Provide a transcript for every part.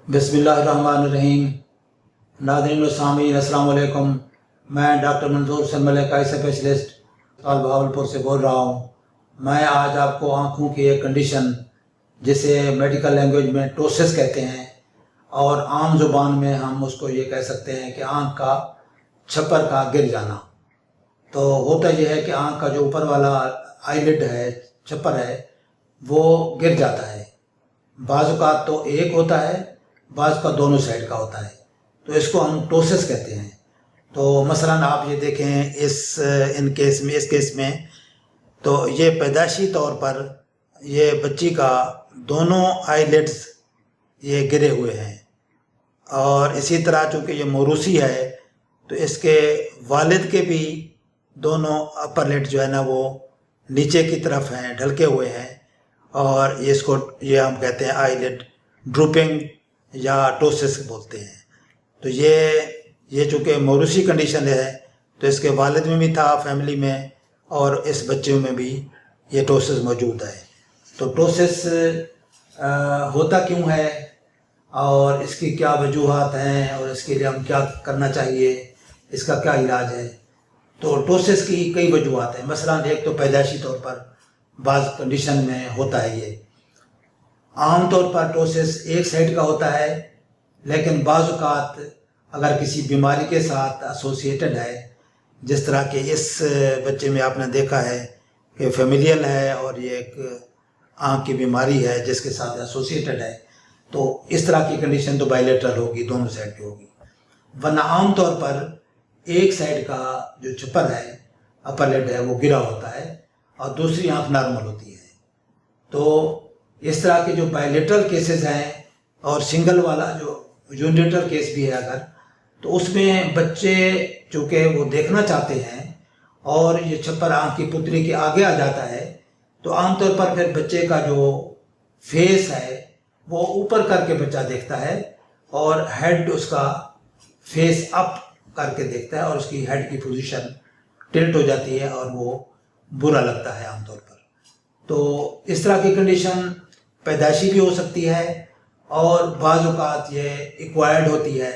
बिस्मिल्लाहिर्रहमानिर्रहीम। नाज़रीन व सामीन अस्सलाम वालेकुम। मैं डॉक्टर मंजूर सनमलिक आई स्पेशलिस्ट भावलपुर से बोल रहा हूँ। मैं आज आपको आँखों की एक कंडीशन जिसे मेडिकल लैंग्वेज में टोसिस कहते हैं और आम ज़ुबान में हम उसको ये कह सकते हैं कि आँख का छप्पर का गिर जाना। तो होता यह है कि आँख का जो ऊपर वाला आईलिड है, छप्पर है, वो गिर जाता है। बाज़ औक़ात तो एक होता है, बाज़ का दोनों साइड का होता है, तो इसको हम टोसिस कहते हैं। तो मसलन आप ये देखें इस केस में तो ये पैदाइशी तौर पर ये बच्ची का दोनों आईलिड्स ये गिरे हुए हैं और इसी तरह चूँकि ये मौरूसी है तो इसके वालिद के भी दोनों अपर लिड जो है ना वो नीचे की तरफ हैं, ढलके हुए हैं और ये हम कहते हैं आईलिड ड्रूपिंग या टोसिस बोलते हैं। तो ये चूँकि मौरूसी कंडीशन है तो इसके वालिद में भी था, फैमिली में, और इस बच्चे में भी ये टोसिस मौजूद है। तो टोसिस होता क्यों है और इसकी क्या वजूहात हैं और इसके लिए हम क्या करना चाहिए, इसका क्या इलाज है। तो टोसिस की कई वजूहात हैं। मसलन एक तो पैदाइशी तौर पर बाज़ कंडीशन में होता है। ये आम तौर पर टोसिस एक साइड का होता है, लेकिन बाज़ औक़ात अगर किसी बीमारी के साथ एसोसिएटेड है, जिस तरह के इस बच्चे में आपने देखा है कि फेमिलियल है और ये एक आँख की बीमारी है जिसके साथ एसोसिएटेड है, तो इस तरह की कंडीशन तो बायलेटरल होगी, दोनों साइड की होगी। वरना आम तौर पर एक साइड का जो छप्पर है, अपर लिड है, वो गिरा होता है और दूसरी आँख नॉर्मल होती है। तो इस तरह के जो बायलेटरल केसेस हैं और सिंगल वाला जो यूनिलेटरल केस भी है अगर, तो उसमें बच्चे चूँकि वो देखना चाहते हैं और ये छप्पर आँख की पुतली के आगे आ जाता है, तो आमतौर पर फिर बच्चे का जो फेस है वो ऊपर करके बच्चा देखता है और हेड उसका फेस अप करके देखता है और उसकी हेड की पोजीशन टिल्ट हो जाती है और वो बुरा लगता है आमतौर पर। तो इस तरह की कंडीशन पैदाइशी भी हो सकती है और बाज़ औक़ात ये एक्वायर्ड होती है।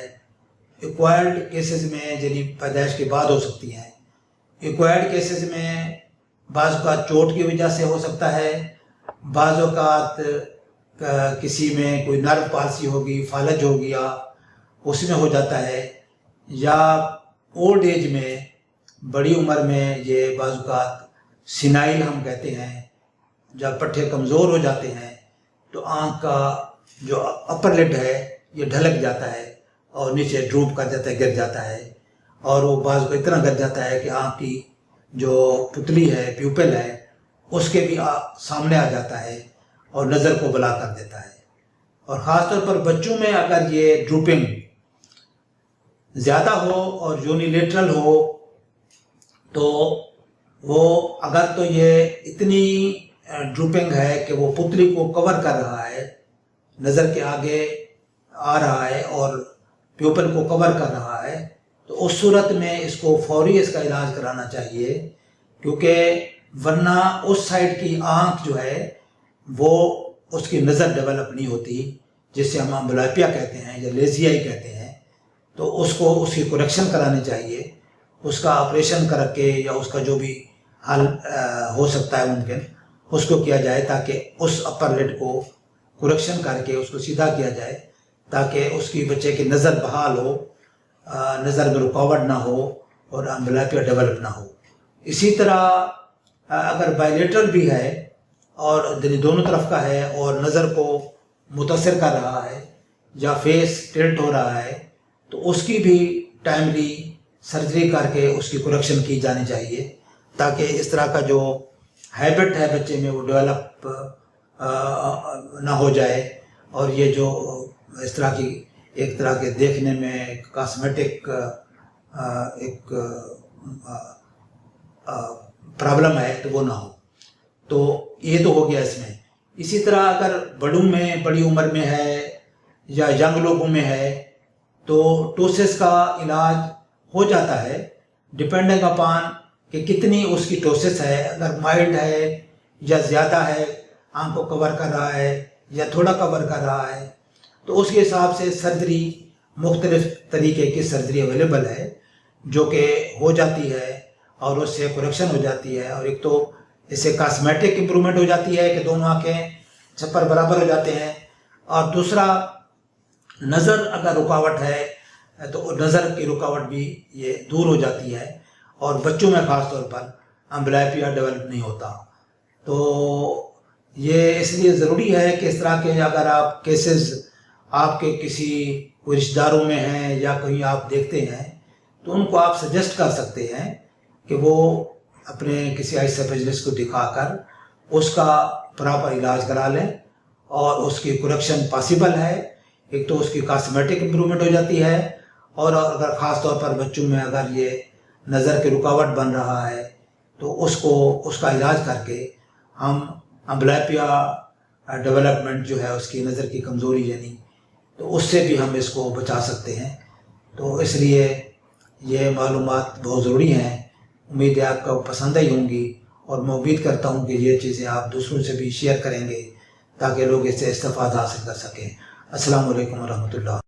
एक्वायर्ड केसेस में यानी पैदाइश के बाद हो सकती हैं। एक्वायर्ड केसेस में बाज़ औक़ात चोट की वजह से हो सकता है, बाज़ औक़ात किसी में कोई नर्व पाल्सी होगी, फालज हो गया, उसमें हो जाता है, या ओल्ड एज में, बड़ी उम्र में ये बाज़ औक़ात सिनाइल हम कहते हैं, जब पट्टे कमज़ोर हो जाते हैं तो आँख का जो अपर लिड है ये ढलक जाता है और नीचे ड्रूप कर जाता है, गिर जाता है, और वो बाज़ को इतना गिर जाता है कि आँख की जो पुतली है, प्यूपिल है, उसके भी सामने आ जाता है और नज़र को बुला कर देता है। और ख़ास तौर पर बच्चों में अगर ये ड्रूपिंग ज़्यादा हो और यूनिलेटरल हो तो वो अगर तो ये इतनी ड्रूपिंग है कि वो पुतली को कवर कर रहा है, नज़र के आगे आ रहा है और प्यूपिल को कवर कर रहा है, तो उस सूरत में इसको फौरी इसका इलाज कराना चाहिए, क्योंकि वरना उस साइड की आँख जो है वो उसकी नज़र डेवलप नहीं होती, जिससे हम एम्ब्लायपिया कहते हैं या लेज़ी कहते हैं। तो उसकी करेक्शन करानी चाहिए, उसका ऑपरेशन करके या उसका जो भी हल हो सकता है मुमकिन उसको किया जाए, ताकि उस अपर लिड को करेक्शन करके उसको सीधा किया जाए, ताकि उसकी बच्चे की नज़र बहाल हो, नज़र में रुकावट ना हो और एम्ब्लायपिया डेवलप ना हो। इसी तरह अगर बायलेटरल भी है और दोनों तरफ का है और नज़र को मुतासिर कर रहा है या फेस टिल्ट हो रहा है, तो उसकी भी टाइमली सर्जरी करके उसकी करेक्शन की जानी चाहिए, ताकि इस तरह का जो हैबिट है बच्चे में वो डेवलप ना हो जाए और ये जो इस तरह की एक तरह के देखने में कॉस्मेटिक एक प्रॉब्लम है तो वो ना हो। तो ये तो हो गया इसमें। इसी तरह अगर बड़ी उम्र में है या यंग लोगों में है तो टोसिस का इलाज हो जाता है, डिपेंडिंग अपॉन कि कितनी उसकी टोसिस है। अगर माइल्ड है या ज़्यादा है, आँख को कवर कर रहा है या थोड़ा कवर कर रहा है, تو اس کے حساب سے سرجری مختلف طریقے کی سرجری اویلیبل ہے جو کہ ہو جاتی ہے اور اس سے کریکشن ہو جاتی ہے. اور ایک تو اس سے کاسمیٹک امپرومنٹ ہو جاتی ہے کہ دونوں آنکھیں چھپر برابر ہو جاتے ہیں. اور دوسرا نظر اگر رکاوٹ ہے تو نظر کی رکاوٹ بھی یہ دور ہو جاتی ہے اور بچوں میں خاص طور پر امبلائپیا ڈیولپ نہیں ہوتا. تو یہ اس لیے ضروری ہے کہ اس طرح کے اگر آپ کیسز آپ کے کسی کوئی رشتہ داروں میں ہیں یا کہیں آپ دیکھتے ہیں تو ان کو آپ سجیسٹ کر سکتے ہیں کہ وہ اپنے کسی آئی اسپیشلسٹ کو دکھا کر اس کا پراپر علاج کرا لیں اور اس کی کریکشن پاسبل ہے. ایک تو اس کی کاسمیٹک امپرومنٹ ہو جاتی ہے اور اگر خاص طور پر بچوں میں اگر یہ نظر کی رکاوٹ بن رہا ہے تو اس کا علاج کر کے ہم امبلائپیا ڈیولپمنٹ جو ہے اس کی نظر کی کمزوری یعنی تو اس سے بھی ہم اس کو بچا سکتے ہیں. تو اس لیے یہ معلومات بہت ضروری ہیں. امید ہے آپ کو پسند آئی ہوں گی اور میں امید کرتا ہوں کہ یہ چیزیں آپ دوسروں سے بھی شیئر کریں گے تاکہ لوگ اس سے استفادہ حاصل کر سکیں. السلام علیکم ورحمۃ اللہ.